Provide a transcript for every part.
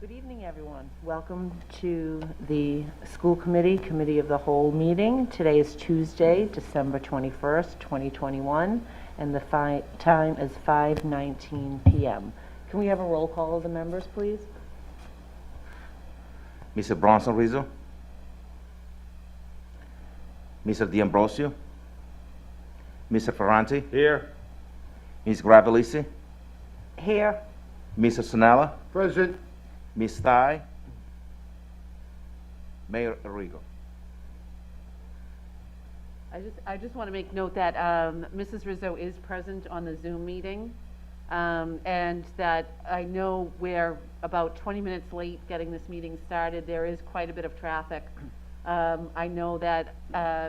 Good evening, everyone. Welcome to the School Committee of the Whole meeting. Today is Tuesday, December 21st, 2021, and the time is 5:19 p.m. Can we have a roll call of the members, please? Mr. Bronson Rizzo, Mr. D'Ambrosio, Mr. Ferranti, Here. Ms. Gravellisi, Here. Mr. Sonella, Present. Ms. Thai, Mayor Arrigo. I just want to make note that Mrs. Rizzo is present on the Zoom meeting, and that I know we're about 20 minutes late getting this meeting started. There is quite a bit of traffic. I know that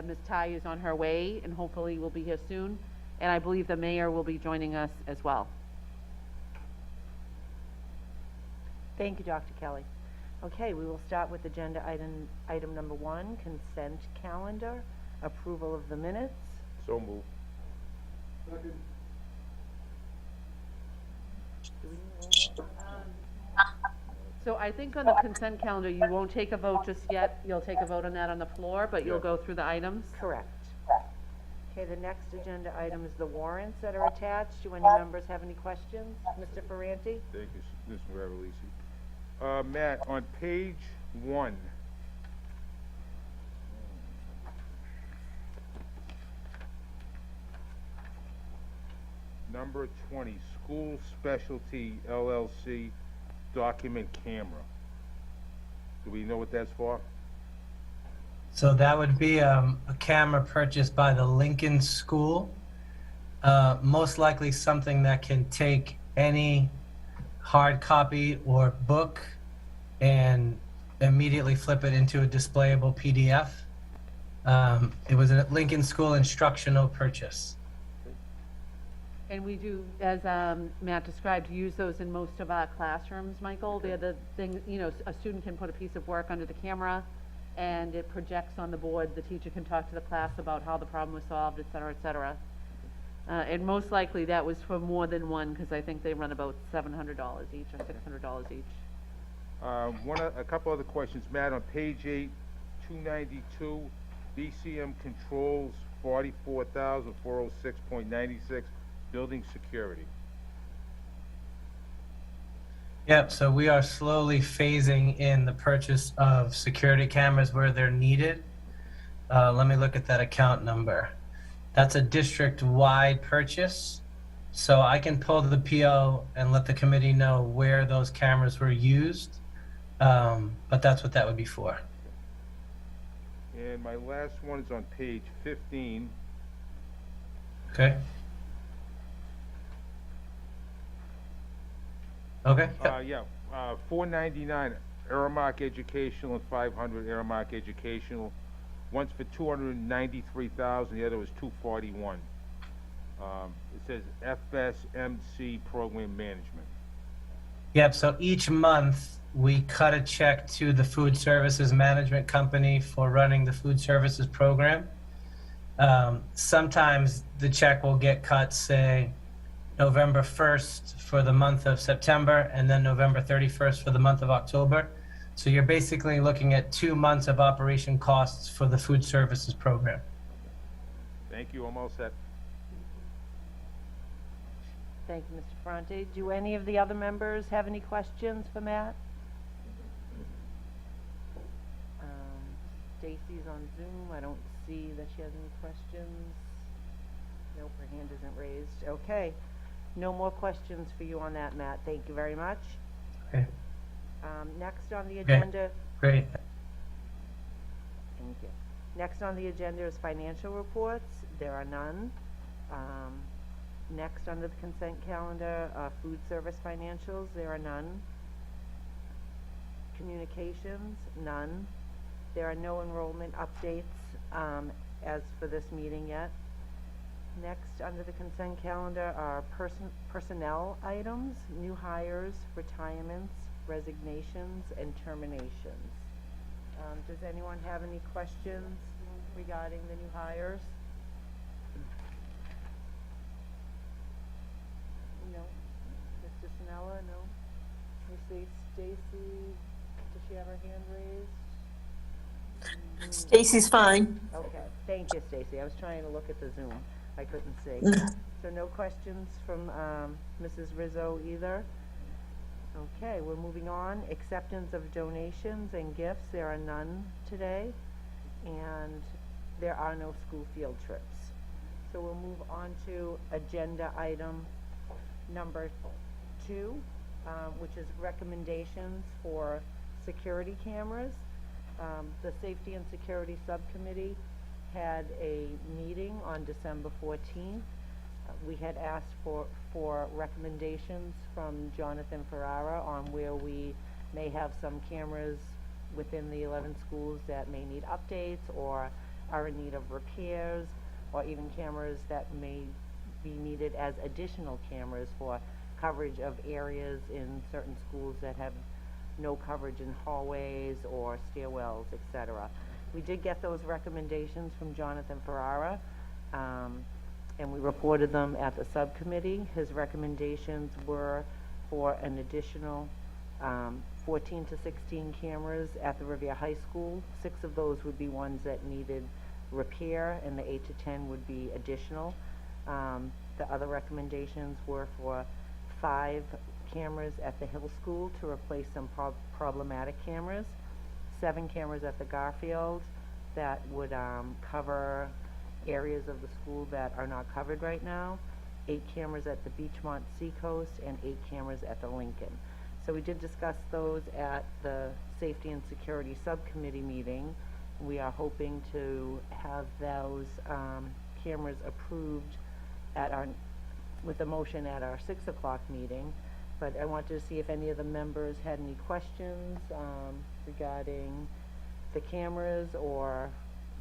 Ms. Tai is on her way and hopefully will be here soon, and I believe the mayor will be joining us as well. Thank you, Dr. Kelly. Okay, we will start with agenda item number 1, consent calendar, approval of the minutes. So moved. Second. So I think on the consent calendar, you won't take a vote just yet. You'll take a vote on that on the floor, but you'll go through the items. Correct. Okay, the next agenda item is the warrants that are attached. Do any members have any questions? Mr. Ferranti? Thank you, Ms. Gravellisi. Matt, on page 1, number 20, School Specialty LLC document camera. Do we know what that's for? So that would be a camera purchased by the Lincoln School. Most likely something that can take any hard copy or book and immediately flip it into a displayable PDF. It was a Lincoln School instructional purchase. And we do, as Matt described, use those in most of our classrooms, Michael. They're the thing, you know, a student can put a piece of work under the camera and it projects on the board. The teacher can talk to the class about how the problem was solved, et cetera, et cetera. And most likely that was for more than one, because I think they run about $700 each or $600 each. A couple other questions, Matt. On page 8, 292, BCM controls 44,406.96, building security. Yep, so we are slowly phasing in the purchase of security cameras where they're needed. Let me look at that account number. That's a district-wide purchase. So I can pull the PO and let the committee know where those cameras were used. But that's what that would be for. And my last one is on page 15. Okay. Okay. Yep. 499 Aramark Educational and 500 Aramark Educational. One's for 293,000. The other was 241. It says FSMC Program Management. Yep. So each month we cut a check to the Food Services Management Company for running the food services program. Sometimes the check will get cut, say, November 1st for the month of September, and then November 31st for the month of October. So you're basically looking at 2 months of operation costs for the food services program. Thank you. I'm all set. Thank you, Mr. Ferranti. Do any of the other members have any questions for Matt? Stacy's on Zoom. I don't see that she has any questions. Nope, her hand isn't raised. Okay. No more questions for you on that, Matt. Thank you very much. Okay. Next on the agenda. Great. Thank you. Next on the agenda is financial reports. There are none. Next under the consent calendar, food service financials. There are none. Communications, none. There are no enrollment updates as for this meeting yet. Next, under the consent calendar are personnel items, new hires, retirements, resignations, and terminations. Does anyone have any questions regarding the new hires? No? Mr. Sinella, no? Ms. Lees? Stacy, does she have her hand raised? Stacy's fine. Okay, thank you, Stacy. I was trying to look at the Zoom. I couldn't see. So no questions from Mrs. Rizzo either? Okay, we're moving on. Acceptance of donations and gifts. There are none today. And there are no school field trips. So we'll move on to agenda item number 2, which is recommendations for security cameras. The Safety and Security Subcommittee had a meeting on December 14th. We had asked for recommendations from Jonathan Ferrara on where we may have some cameras within the 11 schools that may need updates or are in need of repairs, or even cameras that may be needed as additional cameras for coverage of areas in certain schools that have no coverage in hallways or stairwells, etc. We did get those recommendations from Jonathan Ferrara, and we reported them at the subcommittee. His recommendations were for an additional 14 to 16 cameras at the Revere High School. 6 of those would be ones that needed repair, and the 8 to 10 would be additional. The other recommendations were for 5 cameras at the Hill School to replace some problematic cameras, 7 cameras at the Garfield that would cover areas of the school that are not covered right now, 8 cameras at the Beechmont Seacoast, and 8 cameras at the Lincoln. So we did discuss those at the Safety and Security Subcommittee meeting. We are hoping to have those cameras approved at with a motion at our 6 o'clock meeting. But I wanted to see if any of the members had any questions regarding the cameras, or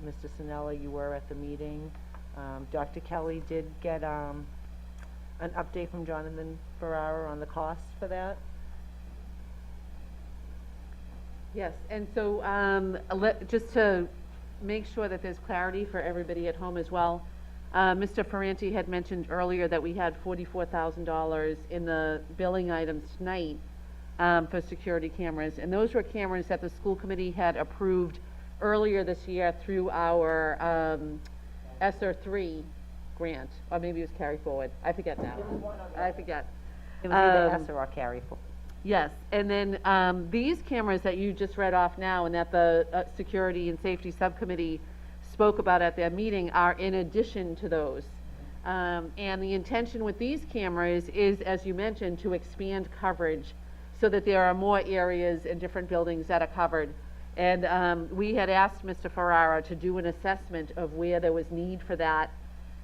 Mr. Sinella, you were at the meeting. Dr. Kelly did get an update from Jonathan Ferrara on the cost for that. Yes, and so just to make sure that there's clarity for everybody at home as well, Mr. Ferranti had mentioned earlier that we had $44,000 in the billing items tonight for security cameras, and those were cameras that the school committee had approved earlier this year through our ESSER 3 grant, or maybe it was carry forward. I forget now. I forget. It was either ESSER or carry forward. Yes, and then these cameras that you just read off now and that the Security and Safety Subcommittee spoke about at their meeting are in addition to those. And the intention with these cameras is, as you mentioned, to expand coverage so that there are more areas in different buildings that are covered. And we had asked Mr. Ferrara to do an assessment of where there was need for that,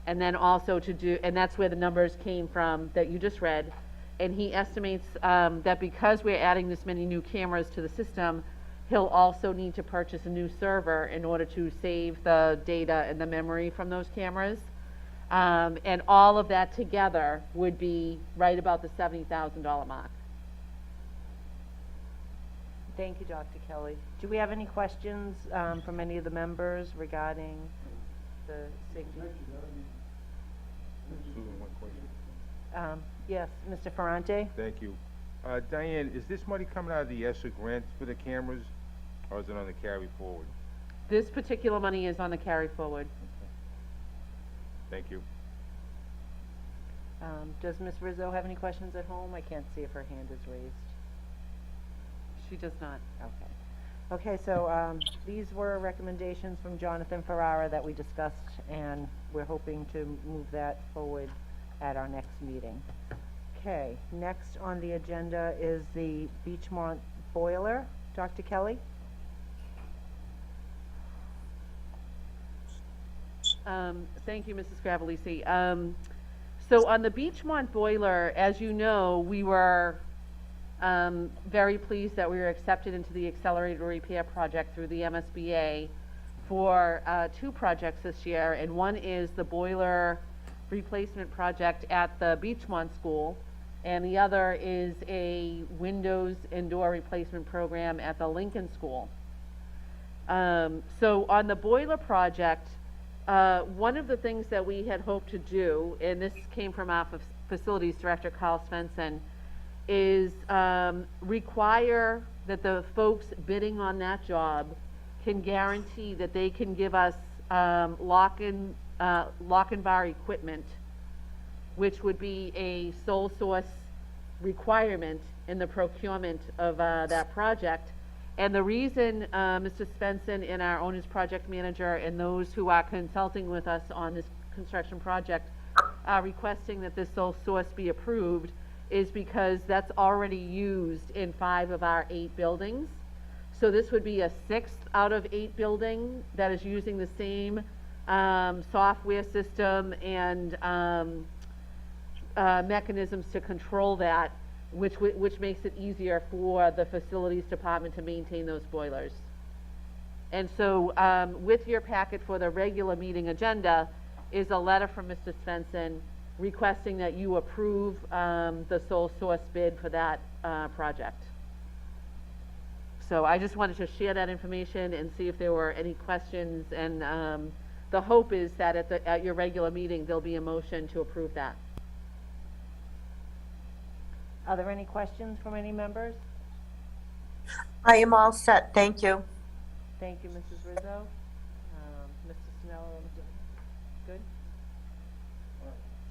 and then also to do, and that's where the numbers came from that you just read. And he estimates that because we're adding this many new cameras to the system, he'll also need to purchase a new server in order to save the data and the memory from those cameras. And all of that together would be right about the $70,000 mark. Thank you, Dr. Kelly. Do we have any questions from any of the members regarding the safety? Susan, one question. Yes, Mr. Ferrante? Thank you. Diane, is this money coming out of the ESSER grant for the cameras, or is it on the carry forward? This particular money is on the carry forward. Thank you. Does Ms. Rizzo have any questions at home? I can't see if her hand is raised. She does not. Okay. Okay, so these were recommendations from Jonathan Ferrara that we discussed, and we're hoping to move that forward at our next meeting. Okay, next on the agenda is the Beechmont Boiler. Dr. Kelly? Thank you, Mrs. Gravellisi. So on the Beechmont Boiler, as you know, we were very pleased that we were accepted into the accelerated repair project through the MSBA for 2 projects this year, and one is the boiler replacement project at the Beechmont School, and the other is a windows and door replacement program at the Lincoln School. So on the boiler project, one of the things that we had hoped to do, and this came from our facilities director, Carl Svensson, is require that the folks bidding on that job can guarantee that they can give us lock and bar equipment, which would be a sole source requirement in the procurement of that project. And the reason Mr. Svensson and our owner's project manager and those who are consulting with us on this construction project are requesting that this sole source be approved is because that's already used in 5 of our 8 buildings. So this would be a 6th out of 8 building that is using the same software system and mechanisms to control that, which makes it easier for the facilities department to maintain those boilers. And so with your packet for the regular meeting agenda is a letter from Mr. Svensson requesting that you approve the sole source bid for that project. So I just wanted to share that information and see if there were any questions, and the hope is that at your regular meeting there'll be a motion to approve that. Are there any questions from any members? I am all set, thank you. Thank you, Mrs. Rizzo. Mr. Snell, good?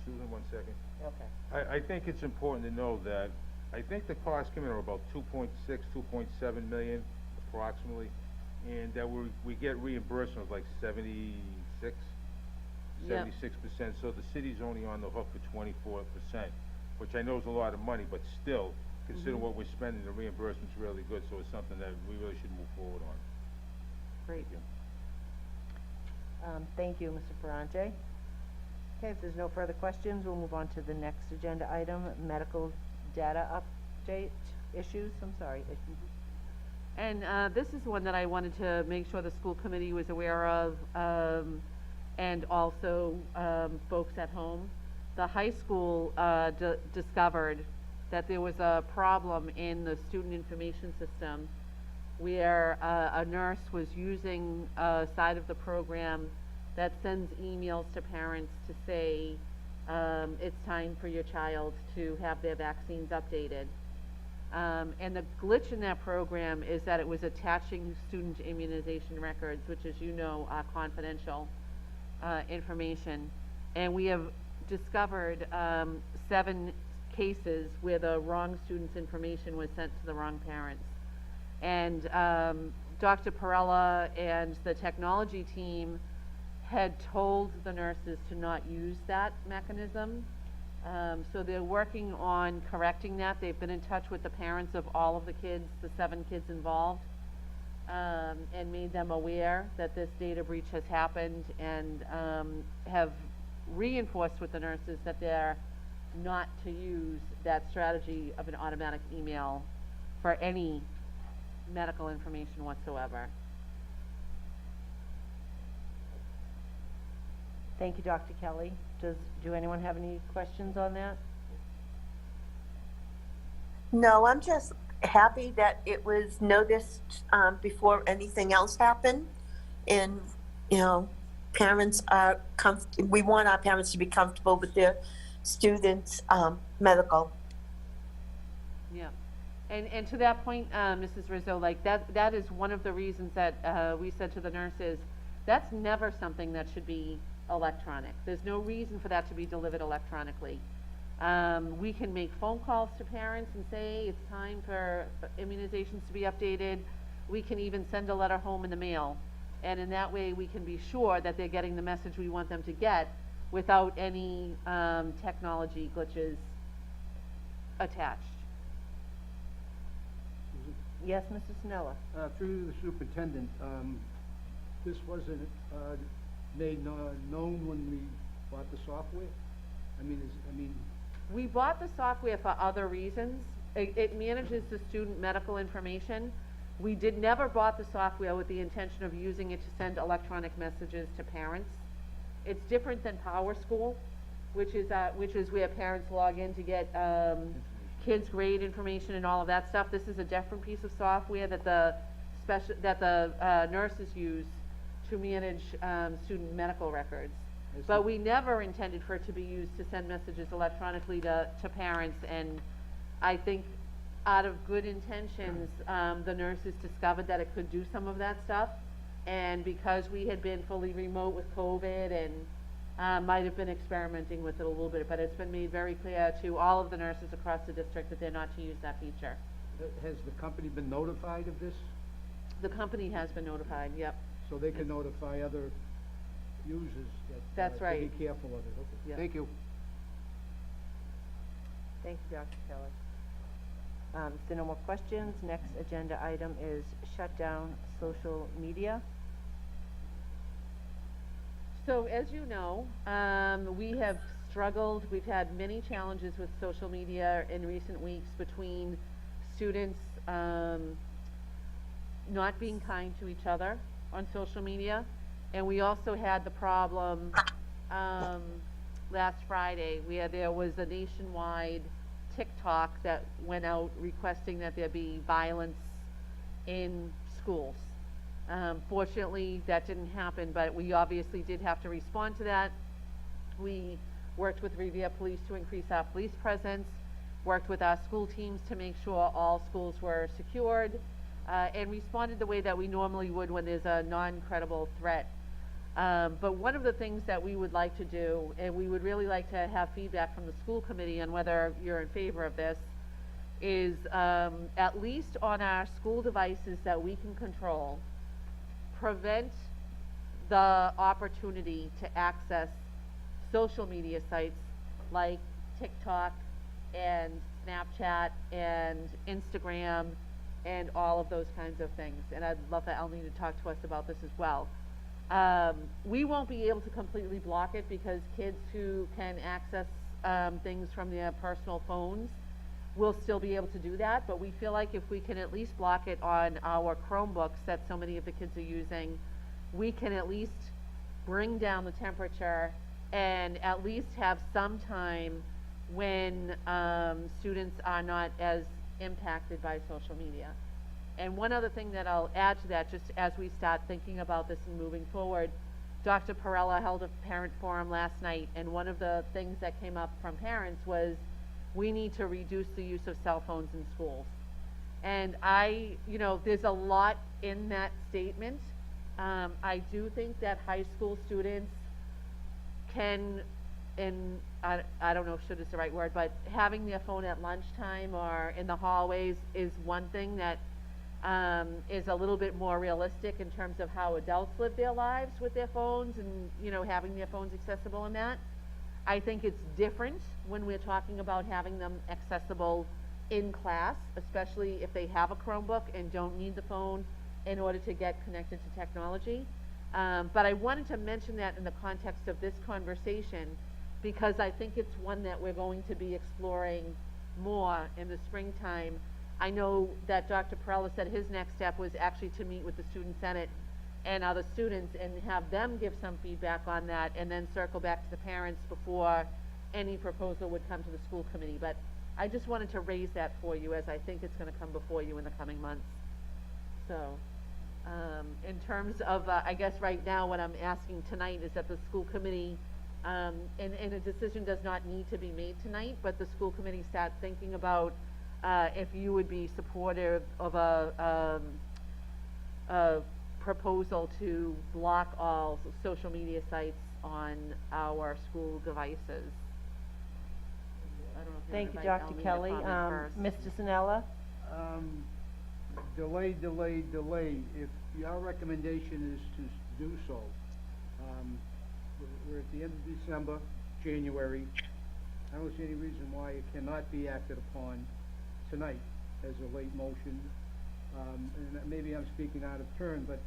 Susan, 1 second. Okay. I think it's important to know that, I think the costs came in are about 2.6, 2.7 million approximately, and that we get reimbursement of like 76%, so the city's only on the hook for 24%, which I know is a lot of money, but still, consider what we're spending, the reimbursement's really good, so it's something that we really should move forward on. Great. Thank you, Mr. Ferrante. Okay, if there's no further questions, we'll move on to the next agenda item, medical data update issues, And this is one that I wanted to make sure the school committee was aware of, and also folks at home. The high school discovered that there was a problem in the student information system where a nurse was using a side of the program that sends emails to parents to say it's time for your child to have their vaccines updated. And the glitch in that program is that it was attaching student immunization records, which, as you know, are confidential information. And we have discovered 7 cases where the wrong student's information was sent to the wrong parents. And Dr. Perella and the technology team had told the nurses to not use that mechanism. So they're working on correcting that. They've been in touch with the parents of all of the kids, the 7 kids involved, and made them aware that this data breach has happened, and have reinforced with the nurses that they're not to use that strategy of an automatic email for any medical information whatsoever. Thank you, Dr. Kelly. Do anyone have any questions on that? No, I'm just happy that it was noticed before anything else happened. And, you know, parents are we want our parents to be comfortable with their students' medical. Yeah. And to that point, Mrs. Rizzo, like that is one of the reasons that we said to the nurses, that's never something that should be electronic. There's no reason for that to be delivered electronically. We can make phone calls to parents and say it's time for immunizations to be updated. We can even send a letter home in the mail. And in that way, we can be sure that they're getting the message we want them to get without any technology glitches attached. Yes, Mrs. Snella? Through the superintendent, this wasn't made known when we bought the software? I mean, We bought the software for other reasons. It manages the student medical information. We never bought the software with the intention of using it to send electronic messages to parents. It's different than Power School, which is where parents log in to get kids' grade information and all of that stuff. This is a different piece of software that the nurses use to manage student medical records. But we never intended for it to be used to send messages electronically to parents and I think out of good intentions, the nurses discovered that it could do some of that stuff. And because we had been fully remote with COVID and might have been experimenting with it a little bit, but it's been made very clear to all of the nurses across the district that they're not to use that feature. Has the company been notified of this? The company has been notified, yep. So they can notify other users that. That's To right. be careful of it, okay. Yeah. Thank you. Thank you, Dr. Kelly. If there are no more questions, next agenda item is shut down social media. So as you know, we have struggled, we've had many challenges with social media in recent weeks between students not being kind to each other on social media. And we also had the problem last Friday where there was a nationwide TikTok that went out requesting that there be violence in schools. Fortunately, that didn't happen, but we obviously did have to respond to that. We worked with Revere Police to increase our police presence, worked with our school teams to make sure all schools were secured, and responded the way that we normally would when there's a non-credible threat. But one of the things that we would like to do, and we would really like to have feedback from the school committee on whether you're in favor of this, is at least on our school devices that we can control, prevent the opportunity to access social media sites like TikTok and Snapchat and Instagram and all of those kinds of things. And I'd love for Elney to talk to us about this as well. We won't be able to completely block it because kids who can access things from their personal phones will still be able to do that, but we feel like if we can at least block it on our Chromebooks that so many of the kids are using, we can at least bring down the temperature and at least have some time when students are not as impacted by social media. And one other thing that I'll add to that, just as we start thinking about this and moving forward, Dr. Perella held a parent forum last night, and one of the things that came up from parents was we need to reduce the use of cell phones in schools. And there's a lot in that statement. I do think that high school students can, and I don't know if should is the right word, but having their phone at lunchtime or in the hallways is one thing that is a little bit more realistic in terms of how adults live their lives with their phones and, having their phones accessible in that. I think it's different when we're talking about having them accessible in class, especially if they have a Chromebook and don't need the phone in order to get connected to technology. But I wanted to mention that in the context of this conversation because I think it's one that we're going to be exploring more in the springtime. I know that Dr. Perella said his next step was actually to meet with the Student Senate and other students and have them give some feedback on that and then circle back to the parents before any proposal would come to the school committee. But I just wanted to raise that for you as I think it's going to come before you in the coming months. So in terms of, I guess right now what I'm asking tonight is that the school committee, and a decision does not need to be made tonight, but the school committee start thinking about if you would be supportive of a proposal to block all social media sites on our school devices. I don't know if Thank you, invite Dr. Elney to Kelly. comment first. Mr. Sinella? Delay. If your recommendation is to do so, we're at the end of December, January. I don't see any reason why it cannot be acted upon tonight as a late motion. And maybe I'm speaking out of turn, but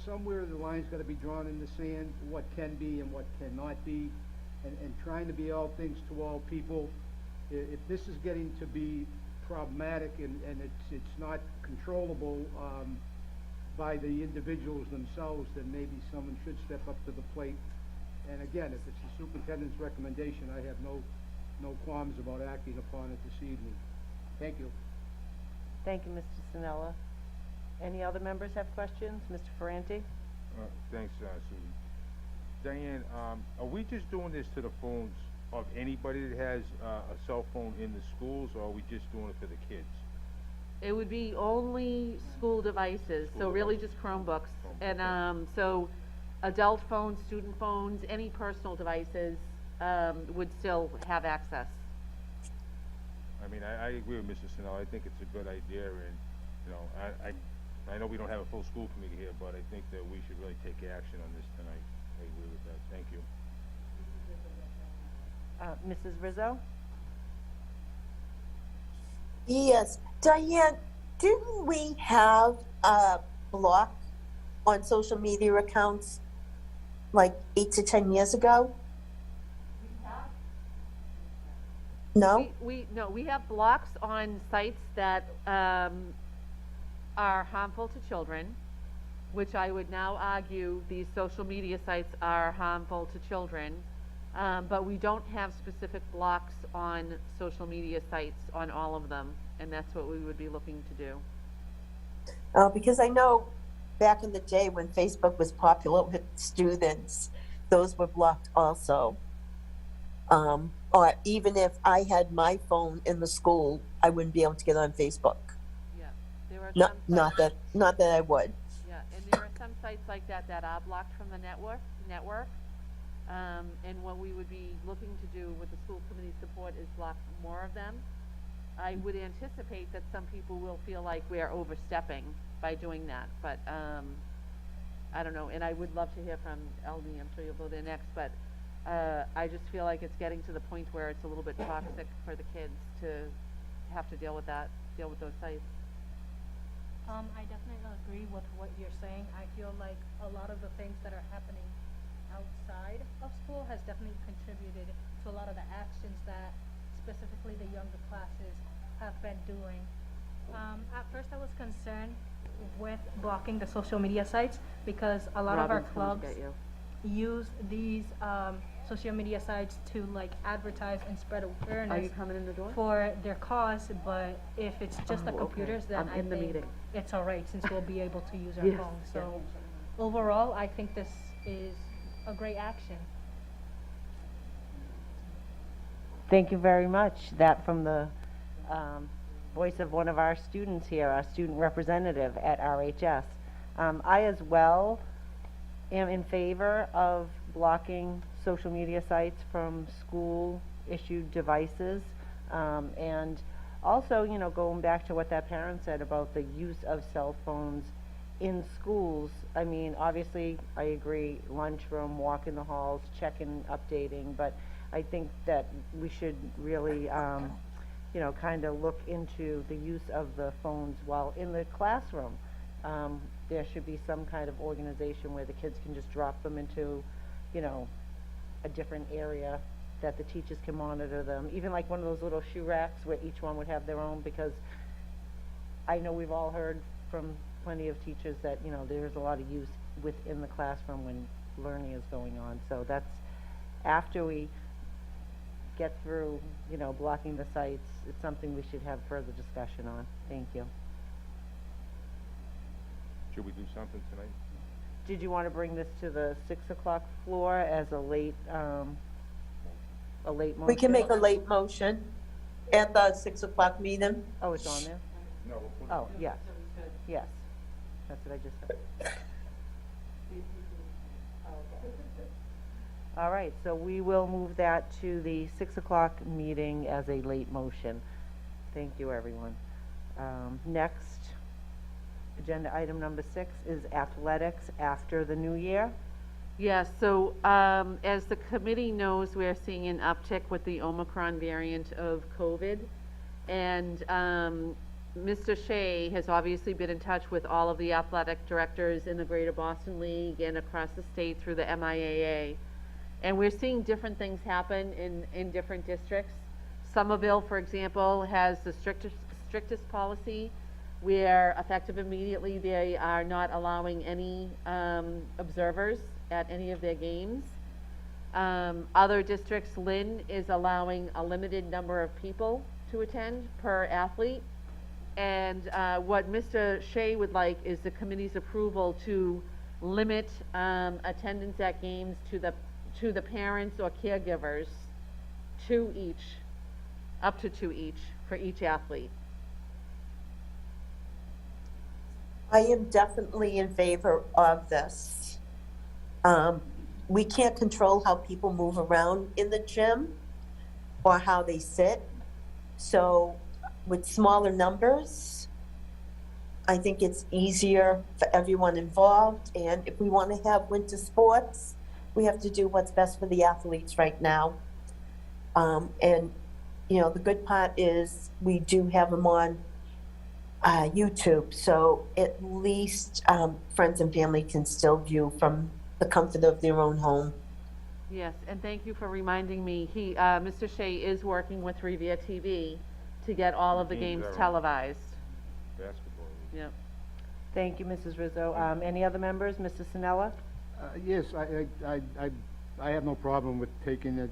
somewhere the line's got to be drawn in the sand, what can be and what cannot be, and trying to be all things to all people. If this is getting to be problematic and it's not controllable by the individuals themselves, then maybe someone should step up to the plate. And again, if it's the superintendent's recommendation, I have no qualms about acting upon it this evening. Thank you. Thank you, Mr. Sinella. Any other members have questions? Mr. Ferranti? Thanks, Susan. Diane, are we just doing this to the phones of anybody that has, a cell phone in the schools, or are we just doing it for the kids? It would be only school devices, so School really devices. just Chromebooks. Chromebooks, And, okay. so adult phones, student phones, any personal devices, would still have access. I mean, I agree with Mr. Snell. I think it's a good idea, and, you know, I know we don't have a full school committee here, but I think that we should really take action on this tonight. I agree with that. Thank you. Mrs. Rizzo? Yes, Diane, didn't we have a block on social media accounts like 8 to 10 years ago? No? No, we have blocks on sites that, are harmful to children, which I would now argue these social media sites are harmful to children. But we don't have specific blocks on social media sites on all of them, and that's what we would be looking to do. Because I know back in the day when Facebook was popular with students, those were blocked also. Or even if I had my phone in the school, I wouldn't be able to get on Facebook. Yeah, there are Not, some sites, not that I would. yeah, and there are some sites like that that are blocked from the network. And what we would be looking to do with the school committee support is block more of them. I would anticipate that some people will feel like we are overstepping by doing that, but, I don't know, and I would love to hear from LD, I'm sure you'll go there next, but, I just feel like it's getting to the point where it's a little bit toxic for the kids to have to deal with those sites. I definitely agree with what you're saying. I feel like a lot of the things that are happening outside of school has definitely contributed to a lot of the actions that specifically the younger classes have been doing. At first I was concerned with blocking the social media sites because a lot of our Robin's coming to clubs get you. use these social media sites to like advertise and spread Are you awareness coming in the door? for their cause, but if it's just the Oh, okay. computers, then I'm I in the think meeting. it's all right since we'll be able to use our Yes, phones. yeah. So overall, I think this is a great action. Thank you very much. That from the voice of one of our students here, our student representative at RHS. I as well am in favor of blocking social media sites from school-issued devices. And also, you know, going back to what that parent said about the use of cell phones in schools. I mean, obviously, I agree, lunchroom, walk in the halls, check-in, updating, but I think that we should really, you know, kind of look into the use of the phones while in the classroom. There should be some kind of organization where the kids can just drop them into, you know, a different area that the teachers can monitor them. Even like one of those little shoe racks where each one would have their own, because I know we've all heard from plenty of teachers that, you know, there's a lot of use within the classroom when learning is going on. So that's after we get through, you know, blocking the sites, it's something we should have further discussion on. Thank you. Should we do something tonight? Did you want to bring this to the 6 o'clock floor as a late motion? We can make a late motion at the 6 o'clock meeting. Oh, it's on there? No, we'll put it. Oh, yes, yes. That's what I just said. All right, so we will move that to the 6 o'clock meeting as a late motion. Thank you, everyone. Next, agenda item number 6 is athletics after the new year. Yes, so, as the committee knows, we are seeing an uptick with the Omicron variant of COVID. And, Mr. Shea has obviously been in touch with all of the athletic directors in the Greater Boston League and across the state through the MIAA. And we're seeing different things happen in different districts. Somerville, for example, has the strictest policy where effective immediately they are not allowing any observers at any of their games. Other districts, Lynn is allowing a limited number of people to attend per athlete. And what Mr. Shea would like is the committee's approval to limit attendance at games to the parents or caregivers 2 each, up to 2 each for each athlete. I am definitely in favor of this. We can't control how people move around in the gym or how they sit. So with smaller numbers, I think it's easier for everyone involved. And if we want to have winter sports, we have to do what's best for the athletes right now. And, you know, the good part is we do have them on YouTube, so at least friends and family can still view from the comfort of their own home. Yes, and thank you for reminding me. Mr. Shea is working with Revere TV to get all of the Games games are on. televised. Basketball. Yep. Thank you, Mrs. Rizzo. Any other members? Mr. Sinella? Yes, I have no problem with taking it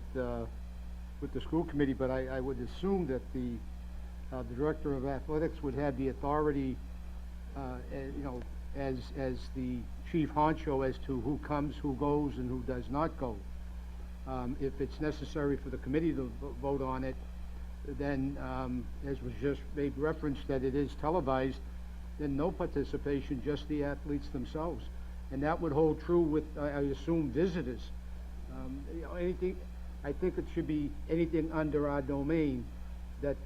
with the school committee, but I would assume that the director of athletics would have the authority, you know, as the chief honcho as to who comes, who goes, and who does not go. If it's necessary for the committee to vote on it, then, as was just made reference that it is televised, then no participation, just the athletes themselves. And that would hold true with, I assume, visitors. You know, anything, I think it should be anything under our domain that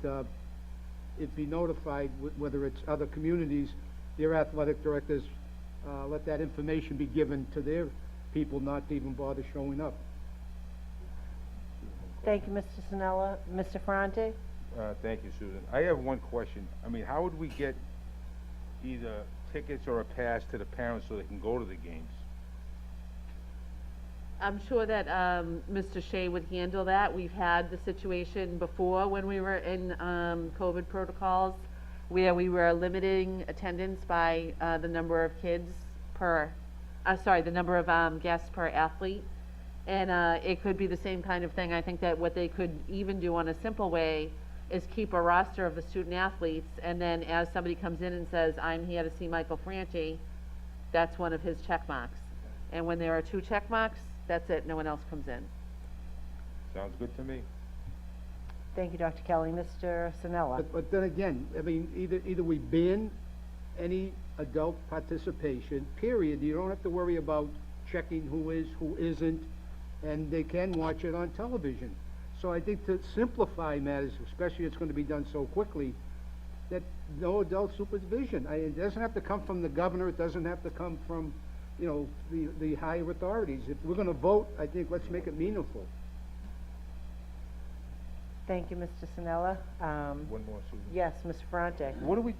it be notified, whether it's other communities, their athletic directors, let that information be given to their people, not to even bother showing up. Thank you, Mr. Sinella. Mr. Ferrante? Thank you, Susan. I have one question. I mean, how would we get either tickets or a pass to the parents so they can go to the games? I'm sure that Mr. Shea would handle that. We've had the situation before when we were in COVID protocols where we were limiting attendance by the number of kids per, the number of guests per athlete. And it could be the same kind of thing. I think that what they could even do on a simple way is keep a roster of the student athletes, and then as somebody comes in and says, I'm here to see Michael Franchi, that's one of his check marks. And when there are 2 check marks, that's it, no one else comes in. Sounds good to me. Thank you, Dr. Kelly. Mr. Sinella? But then again, I mean, either we ban any adult participation, period. You don't have to worry about checking who is, who isn't, and they can watch it on television. So I think to simplify matters, especially it's going to be done so quickly, that no adult supervision. It doesn't have to come from the governor. It doesn't have to come from, you know, the higher authorities. If we're going to vote, I think let's make it meaningful. Thank you, Mr. Sinella. One more, Susan. Yes, Mr. Ferrante? What do we?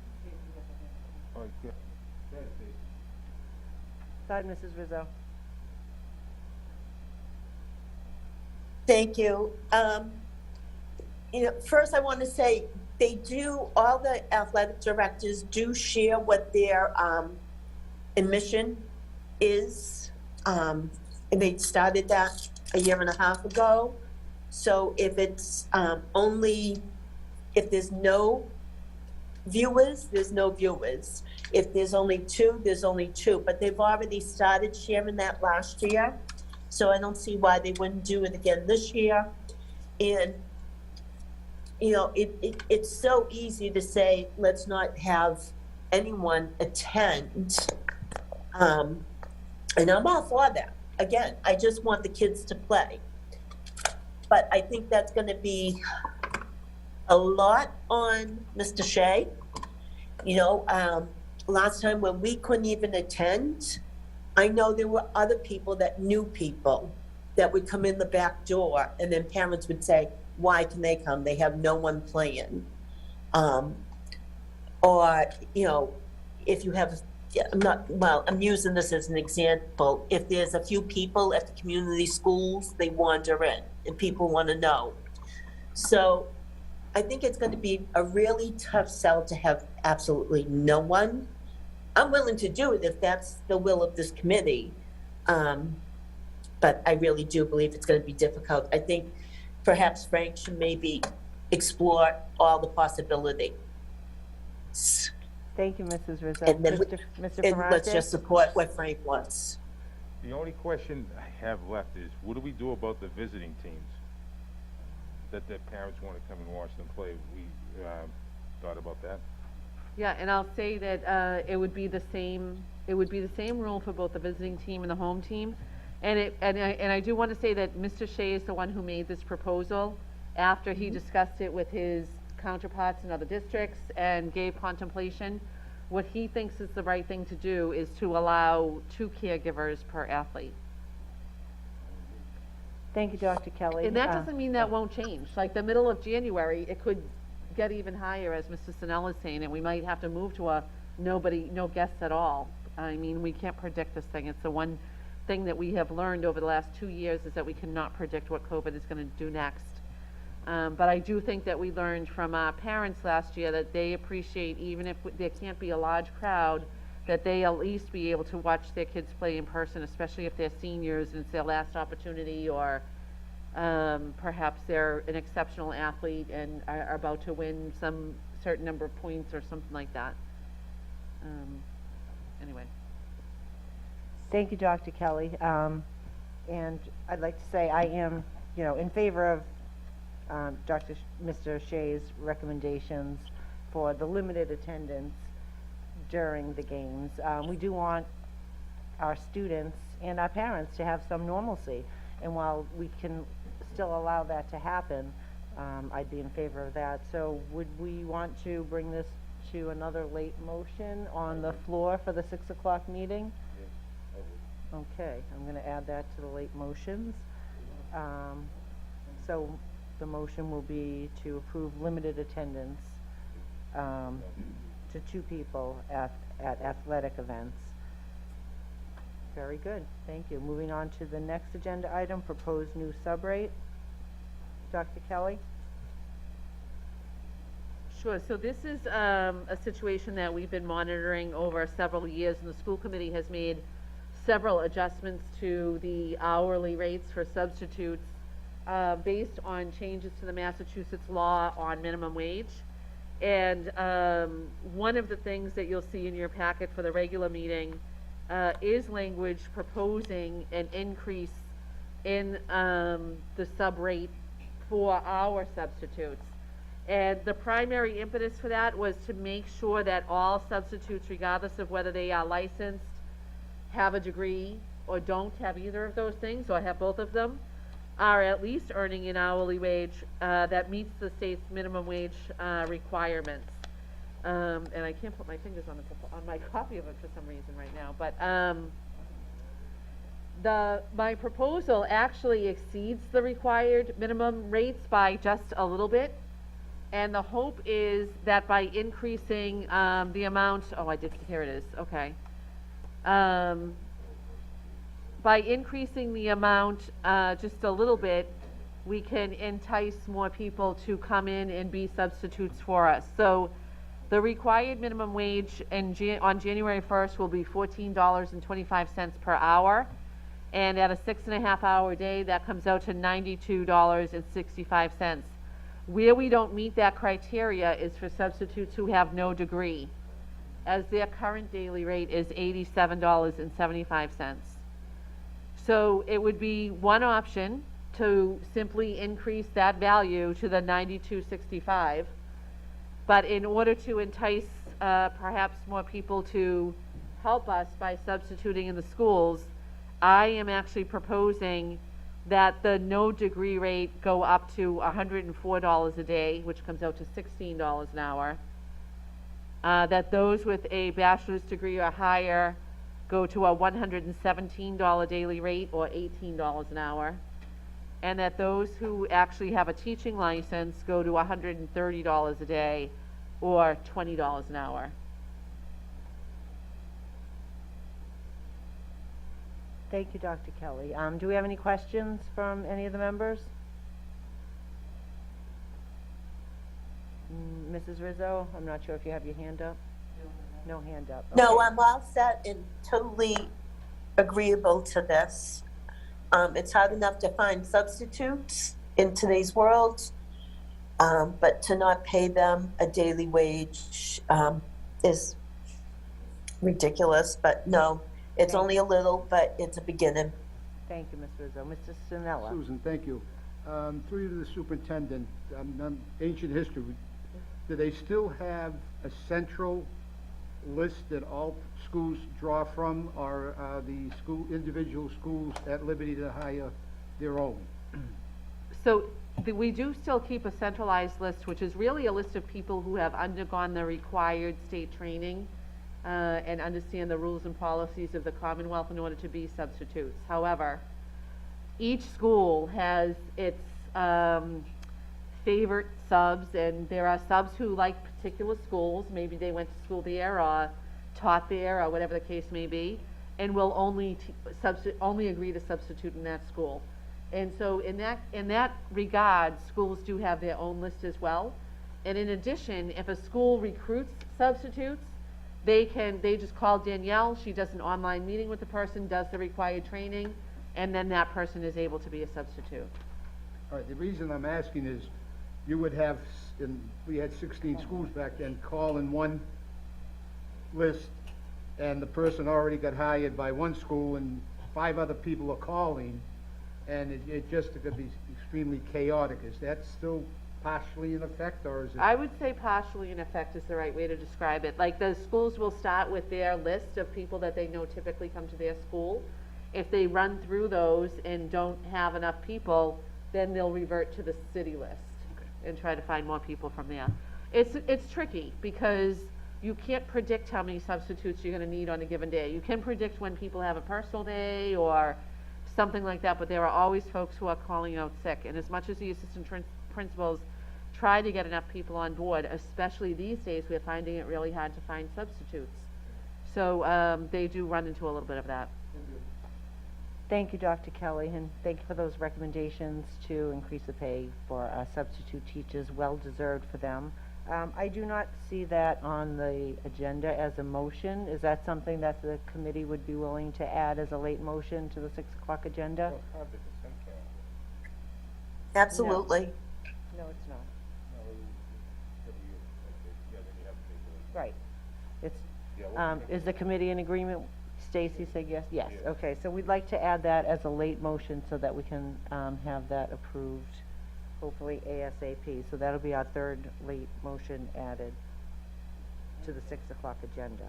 Oh, yeah. Go ahead, Stacy. Go ahead, Mrs. Rizzo. Thank you. You know, first I want to say all the athletic directors do share what their admission is. And they started that a year and a half ago. So if it's if there's no viewers, there's no viewers. If there's only 2, there's only 2. But they've already started sharing that last year. So I don't see why they wouldn't do it again this year. And, you know, it's so easy to say, let's not have anyone attend. And I'm all for that. Again, I just want the kids to play. But I think that's going to be a lot on Mr. Shea. You know, last time when we couldn't even attend, I know there were other people that knew people that would come in the back door, and then parents would say, why can they come? They have no one playing. Or, you know, if you have, I'm using this as an example. If there's a few people at the community schools, they wander in and people want to know. So I think it's going to be a really tough sell to have absolutely no one. I'm willing to do it if that's the will of this committee. But I really do believe it's going to be difficult. I think perhaps Frank should maybe explore all the possibilities. Thank you, Mrs. Rizzo. And then Mr. And Ferrante? let's just support what Frank wants. The only question I have left is, what do we do about the visiting teams? that their parents wanna come and watch them play. We, thought about that. Yeah, and I'll say that, it would be the same rule for both the visiting team and the home team. And I do want to say that Mr. Shea is the one who made this proposal after he discussed it with his counterparts in other districts and gave contemplation. What he thinks is the right thing to do is to allow 2 caregivers per athlete. Thank you, Dr. Kelly. And that doesn't mean that won't change. Like the middle of January, it could get even higher, as Mr. Sinella is saying, and we might have to move to no guests at all. I mean, we can't predict this thing. It's the one thing that we have learned over the last 2 years is that we cannot predict what COVID is going to do next. But I do think that we learned from our parents last year that they appreciate, even if there can't be a large crowd, that they at least be able to watch their kids play in person, especially if they're seniors and it's their last opportunity, or perhaps they're an exceptional athlete and are about to win some certain number of points or something like that. Anyway. Thank you, Dr. Kelly. And I'd like to say I am, in favor of Mr. Shea's recommendations for the limited attendance during the games. We do want our students and our parents to have some normalcy. And while we can still allow that to happen, I'd be in favor of that. So would we want to bring this to another late motion on the floor for the 6 o'clock meeting? Okay, I'm going to add that to the late motions. So the motion will be to approve limited attendance to 2 people at athletic events. Very good, thank you. Moving on to the next agenda item, proposed new subrate. Dr. Kelly? Sure, so this is a situation that we've been monitoring over several years, and the school committee has made several adjustments to the hourly rates for substitutes based on changes to the Massachusetts law on minimum wage. And one of the things that you'll see in your packet for the regular meeting is language proposing an increase in the sub rate for our substitutes. And the primary impetus for that was to make sure that all substitutes, regardless of whether they are licensed, have a degree, or don't have either of those things, or have both of them, are at least earning an hourly wage that meets the state's minimum wage requirements. And I can't put my fingers on my copy of it for some reason right now, but my proposal actually exceeds the required minimum rates by just a little bit. And the hope is that by increasing the amount, here it is, okay. By increasing the amount just a little bit, we can entice more people to come in and be substitutes for us. So the required minimum wage on January 1st will be $14.25 per hour. And at a 6.5 hour day, that comes out to $92.65. Where we don't meet that criteria is for substitutes who have no degree, as their current daily rate is $87.75. So it would be one option to simply increase that value to the $92.65. But in order to entice perhaps more people to help us by substituting in the schools, I am actually proposing that the no degree rate go up to $104 a day, which comes out to $16 an hour. That those with a bachelor's degree or higher go to a $117 daily rate, or $18 an hour. And that those who actually have a teaching license go to $130 a day, or $20 an hour. Thank you, Dr. Kelly. Do we have any questions from any of the members? Mrs. Rizzo, I'm not sure if you have your hand up. No hand up. No, Okay. I'm all set and totally agreeable to this. It's hard enough to find substitutes in today's world, but to not pay them a daily wage is ridiculous. But no, it's only a little, but it's a beginning. Thank you, Ms. Rizzo. Mr. Sinella? Susan, thank you. Through you to the superintendent, ancient history, do they still have a central list that all schools draw from, or are the individual schools at liberty to hire their own? So we do still keep a centralized list, which is really a list of people who have undergone the required state training and understand the rules and policies of the Commonwealth in order to be substitutes. However, each school has its favorite subs, and there are subs who like particular schools. Maybe they went to school there or taught there or whatever the case may be, and will only agree to substitute in that school. And so in that regard, schools do have their own list as well. And in addition, if a school recruits substitutes, they just call Danielle, she does an online meeting with the person, does the required training, and then that person is able to be a substitute. All right, the reason I'm asking is, you would have, we had 16 schools back then, call in one list, and the person already got hired by one school, and 5 other people are calling, and it just could be extremely chaotic. Is that still partially in effect, or is it? I would say partially in effect is the right way to describe it. Like, the schools will start with their list of people that they know typically come to their school. If they run through those and don't have enough people, then they'll revert to the city list and try to find more people from there. It's tricky because you can't predict how many substitutes you're going to need on a given day. You can predict when people have a personal day or something like that, but there are always folks who are calling out sick. And as much as the assistant principals try to get enough people on board, especially these days, we're finding it really hard to find substitutes. So they do run into a little bit of that. Thank you, Dr. Kelly, and thank you for those recommendations to increase the pay for our substitute teachers. Well deserved for them. I do not see that on the agenda as a motion. Is that something that the committee would be willing to add as a late motion to the 6 o'clock agenda? Absolutely. No, it's not. Right. It's, is the committee in agreement? Stacy said yes? Yes. Okay, so we'd like to add that as a late motion so that we can have that approved, hopefully ASAP. So that'll be our 3rd late motion added to the 6 o'clock agenda.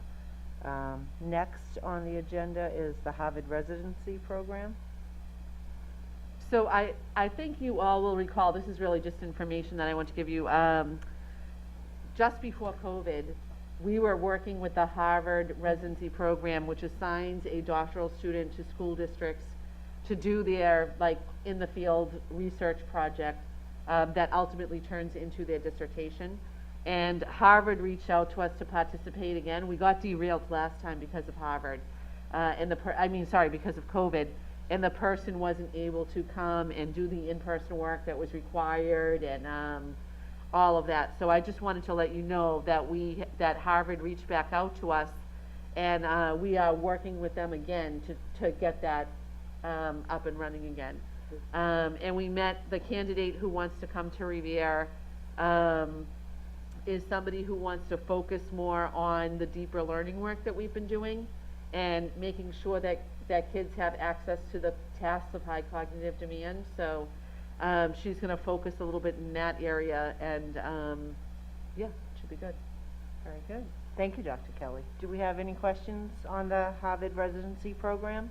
Next on the agenda is the Harvard Residency Program. So I think you all will recall, this is really just information that I want to give you. Just before COVID, we were working with the Harvard Residency Program, which assigns a doctoral student to school districts to do their, like, in the field research project that ultimately turns into their dissertation. And Harvard reached out to us to participate again. We got derailed last time because of Harvard, because of COVID. And the person wasn't able to come and do the in-person work that was required and all of that. So I just wanted to let you know that Harvard reached back out to us, and we are working with them again to get that up and running again. And we met the candidate who wants to come to Revere, is somebody who wants to focus more on the deeper learning work that we've been doing and making sure that kids have access to the tasks of high cognitive demand. So she's going to focus a little bit in that area, and yeah, it should be good. Very good. Thank you, Dr. Kelly. Do we have any questions on the Harvard Residency Program?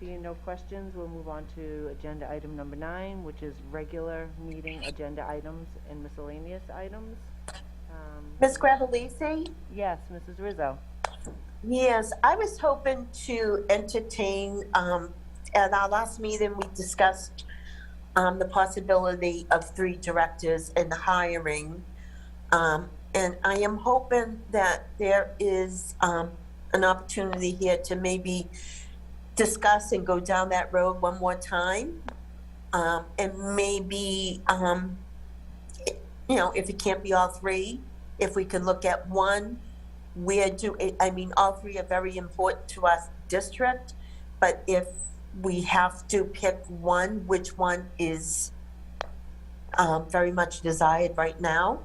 Seeing no questions, we'll move on to agenda item number 9, which is regular meeting agenda items and miscellaneous items. Ms. Gravellisi? Yes, Mrs. Rizzo. Yes, I was hoping to entertain, at our last meeting, we discussed the possibility of 3 directors in hiring. And I am hoping that there is an opportunity here to maybe discuss and go down that road one more time. And maybe, if it can't be all 3, if we could look at one, all 3 are very important to our district, but if we have to pick one, which one is very much desired right now?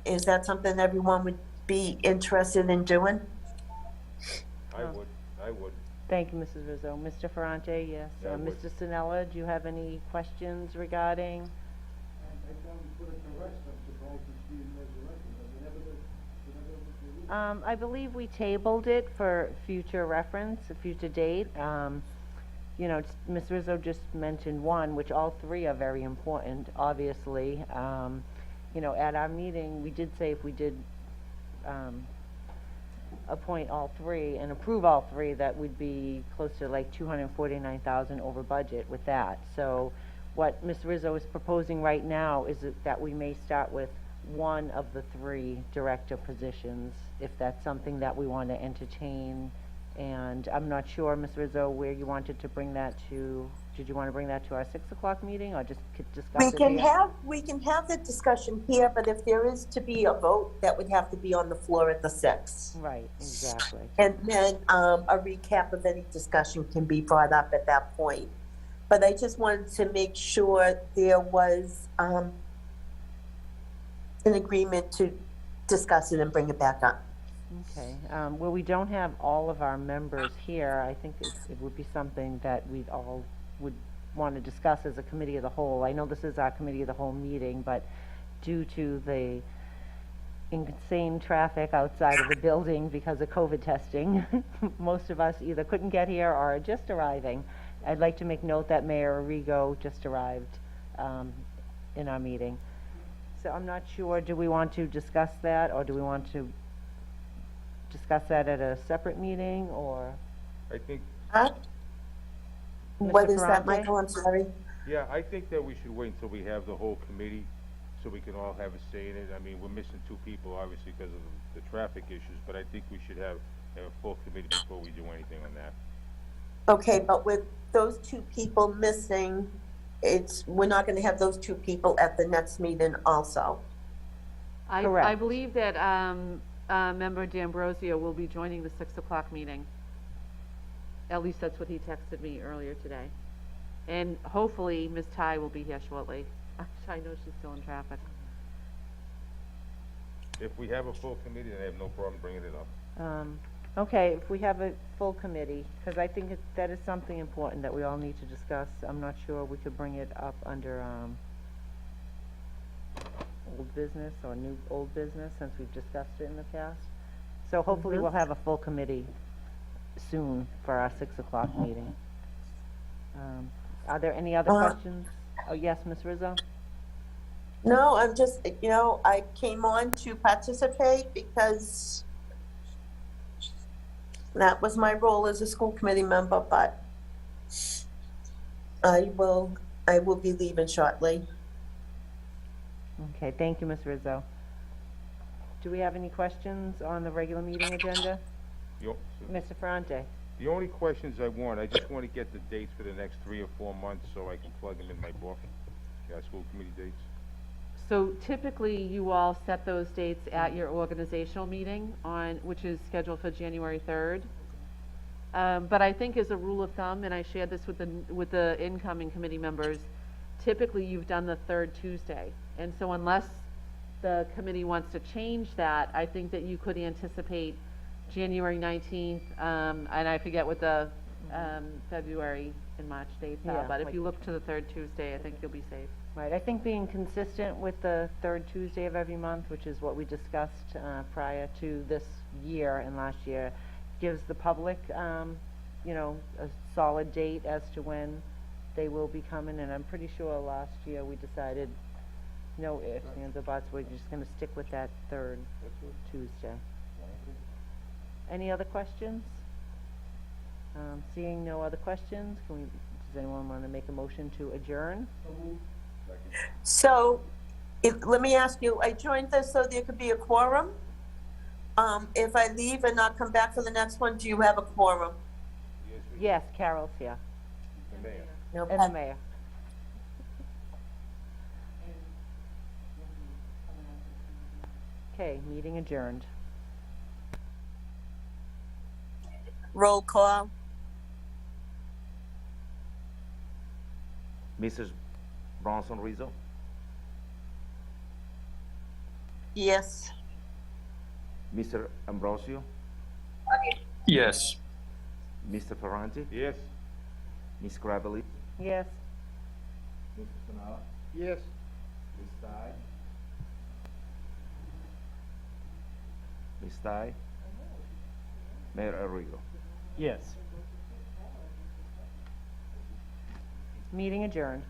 Is that something everyone would be interested in doing? I would. Thank you, Mrs. Rizzo. Mr. Ferrante, yes. Yeah, I would. Mr. Sinella, do you have any questions regarding? I thought we put it to rest, I'm surprised it's being resurrected, but I believe we tabled it for future reference, a future date. You know, Ms. Rizzo just mentioned one, which all three are very important, obviously. You know, at our meeting, we did say if we did, appoint all three and approve all three, that would be close to like 249,000 over budget with that. So what Ms. Rizzo is proposing right now is that we may start with one of the three director positions, if that's something that we want to entertain. And I'm not sure, Ms. Rizzo, where you wanted to bring that to. Did you want to bring that to our 6 o'clock meeting, or just discuss it here? We can have the discussion here, but if there is to be a vote, that would have to be on the floor at the 6th. Right, exactly. And then, a recap of any discussion can be brought up at that point. But I just wanted to make sure there was, an agreement to discuss it and bring it back up. Okay, well, we don't have all of our members here. I think it would be something that we'd all would want to discuss as a committee of the whole. I know this is our committee of the whole meeting, but due to the insane traffic outside of the building because of COVID testing, most of us either couldn't get here or are just arriving. I'd like to make note that Mayor Arrigo just arrived in our meeting. So I'm not sure, do we want to discuss that, or do we want to discuss that at a separate meeting, or? I think, What is that, Ferrante? Michael? I'm sorry. yeah, I think that we should wait until we have the whole committee, so we can all have a say in it. I mean, we're missing 2 people, obviously, because of the traffic issues, but I think we should have a full committee before we do anything on that. Okay, but with those 2 people missing, we're not gonna have those 2 people at the next meeting also. I Correct. believe that, Member D'Ambrosio will be joining the 6 o'clock meeting. At least that's what he texted me earlier today. And hopefully Ms. Ty will be here shortly. I know she's still in traffic. If we have a full committee, then I have no problem bringing it up. Okay, if we have a full committee, because I think that is something important that we all need to discuss. I'm not sure we could bring it up under old business or new old business, since we've discussed it in the past. So hopefully we'll have a full committee soon for our 6 o'clock meeting. Are there any other questions? Oh, yes, Ms. Rizzo? No, I'm just, I came on to participate because that was my role as a school committee member, but I will be leaving shortly. Okay, thank you, Ms. Rizzo. Do we have any questions on the regular meeting agenda? Mr. Ferrante? The only questions I just want to get the dates for the next 3 or 4 months so I can plug them in my book. Yeah, school committee dates. So typically, you all set those dates at your organizational meeting which is scheduled for January 3rd. But I think as a rule of thumb, and I shared this with the incoming committee members, typically you've done the 3rd Tuesday. And so unless the committee wants to change that, I think that you could anticipate January 19th, and I forget what the February and March dates are, Yeah, but if like- you look to the 3rd Tuesday, I think you'll be safe. Right, I think being consistent with the 3rd Tuesday of every month, which is what we discussed prior to this year and last year, gives the public, a solid date as to when they will be coming. And I'm pretty sure last year we decided no ifs, ands, or buts, we're just going to stick with that 3rd Tuesday. Any other questions? Seeing no other questions, does anyone want to make a motion to adjourn? So, let me ask you, I joined this so there could be a quorum. If I leave and not come back for the next one, do you have a quorum? Yes, Carol's here, The mayor. No. and the mayor. Okay, meeting adjourned. Roll call. Mrs. Bronson Rizzo, Yes. Mr. Ambrosio, Yes. Mr. Ferranti, Yes? Ms. Gravely, Yes. Mr. Sinala, Yes, Ms. Ty. Ms. Ty. Mayor Arrigo. Yes. Meeting adjourned.